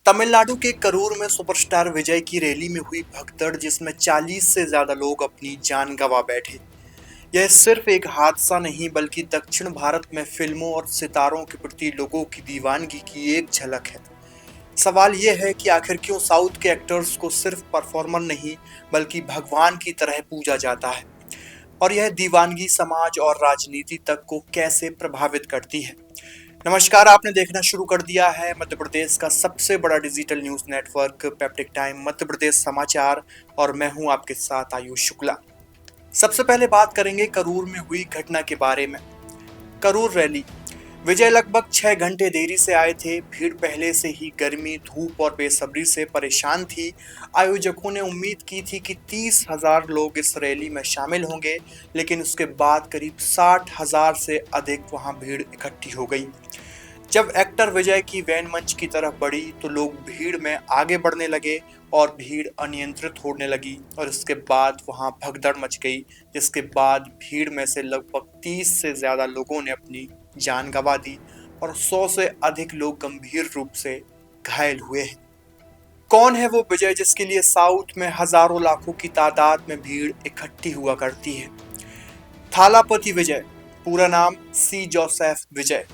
तमिलनाडु के करूर में सुपरस्टार विजय की रैली में हुई भगदड़ जिसमें 40 से ज्यादा लोग अपनी जान गंवा बैठे। यह सिर्फ एक हादसा नहीं बल्कि दक्षिण भारत में फिल्मों और सितारों के प्रति लोगों की दीवानगी की एक झलक है। सवाल यह है कि आखिर क्यों साउथ के एक्टर्स को सिर्फ परफॉर्मर नहीं बल्कि भगवान की तरह पूजा जाता है, और यह दीवानगी समाज और राजनीति तक को कैसे प्रभावित करती है। नमस्कार, आपने देखना शुरू कर दिया है मध्य प्रदेश का सबसे बड़ा डिजिटल न्यूज नेटवर्क पैप्टिक टाइम मध्य प्रदेश समाचार, और मैं हूं आपके साथ आयुष शुक्ला। सबसे पहले बात करेंगे करूर में हुई घटना के बारे में। करूर रैली। विजय लगभग 6 घंटे देरी से आए थे। भीड़ पहले से ही गर्मी, धूप और बेसब्री से परेशान थी। आयोजकों ने उम्मीद की थी कि 30,000 लोग इस रैली में शामिल होंगे, लेकिन उसके बाद करीब 60,000 से अधिक वहां भीड़ इकट्ठी हो गई। जब एक्टर विजय की वैन मंच की तरफ बढ़ी तो लोग भीड़ में आगे बढ़ने लगे और भीड़ अनियंत्रित होने लगी, और इसके बाद वहां भगदड़ मच गई, जिसके बाद भीड़ में से लगभग 30 से ज्यादा लोगों ने अपनी जान गंवा दी और 100 से अधिक लोग गंभीर रूप से घायल हुए हैं। कौन है वो विजय जिसके लिए साउथ में हजारों लाखों की तादाद में भीड़ इकट्ठी हुआ करती है? थालापति विजय, पूरा नाम सी जोसेफ विजय,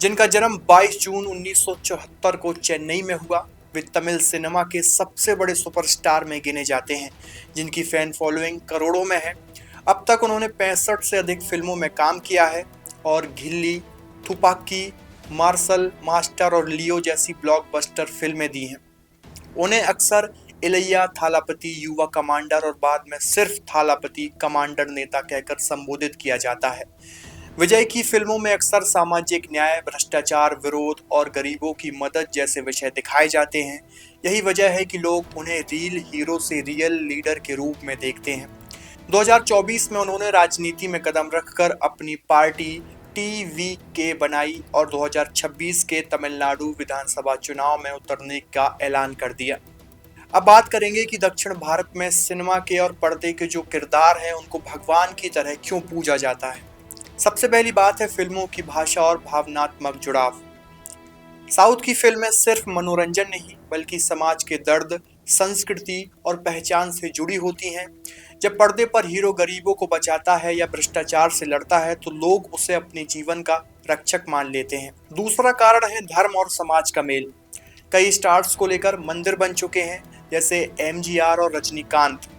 जिनका जन्म 22 जून 1974 को चेन्नई में हुआ। वे तमिल सिनेमा के सबसे बड़े सुपरस्टार में गिने जाते हैं, जिनकी फैन फॉलोइंग करोड़ों में है। अब तक उन्होंने 65 से अधिक फिल्मों में काम किया है और गिल्ली, थुपाकी, मार्शल मास्टर और लियो जैसी ब्लॉकबस्टर फिल्में दी हैं। उन्हें अक्सर इलैया थालापति, युवा कमांडर और बाद में सिर्फ थालापति, कमांडर नेता कहकर संबोधित किया जाता है। विजय की फिल्मों में अक्सर सामाजिक न्याय, भ्रष्टाचार विरोध और गरीबों की मदद जैसे विषय दिखाए जाते हैं। यही वजह है कि लोग उन्हें रियल हीरो से रियल लीडर के रूप में देखते हैं। 2024 में उन्होंने राजनीति में कदम रखकर अपनी पार्टी टीवीके बनाई और 2026 के तमिलनाडु विधानसभा चुनाव में उतरने का ऐलान कर दिया। अब बात करेंगे कि दक्षिण भारत में सिनेमा के और पर्दे के जो किरदार हैं उनको भगवान की तरह क्यों पूजा जाता है। सबसे पहली बात है फिल्मों की भाषा और भावनात्मक जुड़ाव। साउथ की फिल्में सिर्फ मनोरंजन नहीं बल्कि समाज के दर्द, संस्कृति और पहचान से जुड़ी होती हैं। जब पर्दे पर हीरो गरीबों को बचाता है या भ्रष्टाचार से लड़ता है तो लोग उसे अपने जीवन का रक्षक मान लेते हैं। दूसरा कारण है धर्म और समाज का मेल। कई स्टार्स को लेकर मंदिर बन चुके हैं, जैसे एमजीआर और रजनीकांत।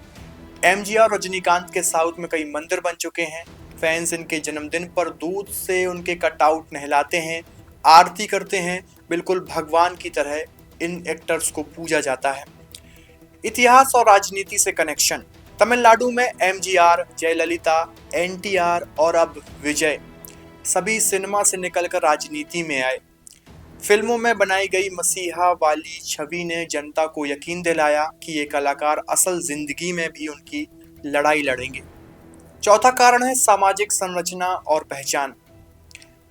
एमजीआर और रजनीकांत के साउथ में कई मंदिर बन चुके हैं। फैंस इनके जन्मदिन पर दूध से उनके कटआउट नहलाते हैं, आरती करते हैं। बिल्कुल भगवान की तरह इन एक्टर्स को पूजा जाता है। इतिहास और राजनीति से कनेक्शन। तमिलनाडु में एमजीआर, जयललिता, एनटीआर और अब विजय सभी सिनेमा से निकलकर राजनीति में आए। फिल्मों में बनाई गई मसीहा वाली छवि ने जनता को यकीन दिलाया कि ये कलाकार असल जिंदगी में भी उनकी लड़ाई लड़ेंगे। चौथा कारण है सामाजिक संरचना और पहचान।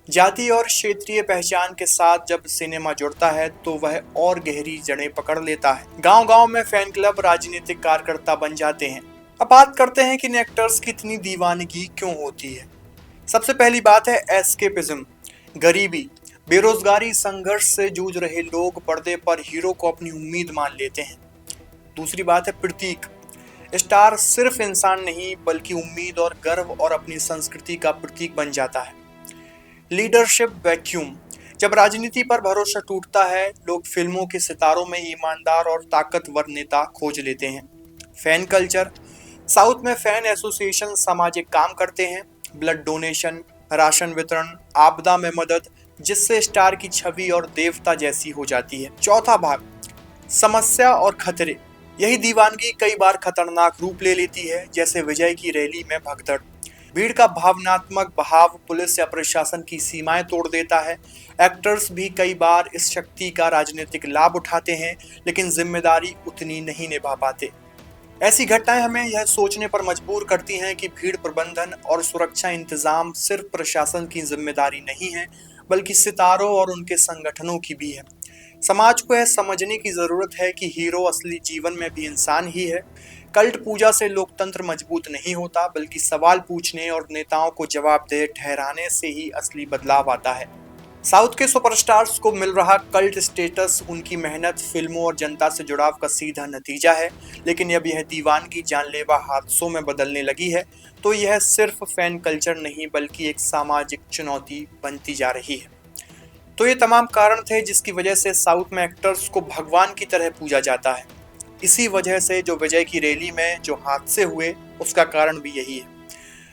जाति और क्षेत्रीय पहचान के साथ जब सिनेमा जुड़ता है तो वह और गहरी जड़ें पकड़ लेता है। गांव-गांव में फैन क्लब राजनीतिक कार्यकर्ता बन जाते हैं। अब बात करते हैं कि इन एक्टर्स की इतनी दीवानगी क्यों होती है। सबसे पहली बात है एस्केपिज्म। गरीबी, बेरोजगारी, संघर्ष से जूझ रहे लोग पर्दे पर हीरो को अपनी उम्मीद मान लेते हैं। दूसरी बात है प्रतीक। स्टार सिर्फ इंसान नहीं बल्कि उम्मीद और गर्व और अपनी संस्कृति का प्रतीक बन जाता है। Leadership vacuum. जब राजनीति पर भरोसा टूटता है लोग फिल्मों के सितारों में ईमानदार और ताकतवर नेता खोज लेते हैं। Fan culture. साउथ में फैन एसोसिएशन सामाजिक काम करते हैं, ब्लड डोनेशन, राशन वितरण, आपदा में मदद, जिससे स्टार की छवि और देवता जैसी हो जाती है। चौथा भाग समस्या और खतरे। यही दीवानगी कई बार खतरनाक रूप ले लेती है, जैसे विजय की रैली में भगदड़। भीड़ का भावनात्मक बहाव पुलिस या प्रशासन की सीमाएं तोड़ देता है। एक्टर्स भी कई बार इस शक्ति का राजनीतिक लाभ उठाते हैं, लेकिन जिम्मेदारी उतनी नहीं निभा पाते। ऐसी घटनाएं हमें यह सोचने पर मजबूर करती हैं कि भीड़ प्रबंधन और सुरक्षा इंतजाम सिर्फ प्रशासन की जिम्मेदारी नहीं है बल्कि सितारों और उनके संगठनों की भी है। समाज को यह समझने की जरूरत है कि हीरो असली जीवन में भी इंसान ही है। कल्ट पूजा से लोकतंत्र मजबूत नहीं होता बल्कि सवाल पूछने और नेताओं को जवाबदेह ठहराने से ही असली बदलाव आता है। साउथ के सुपरस्टार्स को मिल रहा कल्ट स्टेटस उनकी मेहनत, फिल्मों और जनता से जुड़ाव का सीधा नतीजा है। लेकिन अब यह दीवानगी जानलेवा हादसों में बदलने लगी है, तो यह सिर्फ फैन कल्चर नहीं बल्कि एक सामाजिक चुनौती बनती जा रही है। तो ये तमाम कारण थे जिसकी वजह से साउथ में एक्टर्स को भगवान की तरह पूजा जाता है। इसी वजह से जो विजय की रैली में जो हादसे हुए, उसका कारण भी यही है।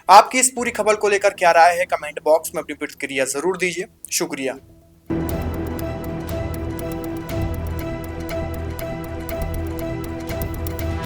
आपकी इस पूरी खबर को लेकर क्या राय है, कमेंट बॉक्स में अपनी प्रतिक्रिया जरूर दीजिए। शुक्रिया।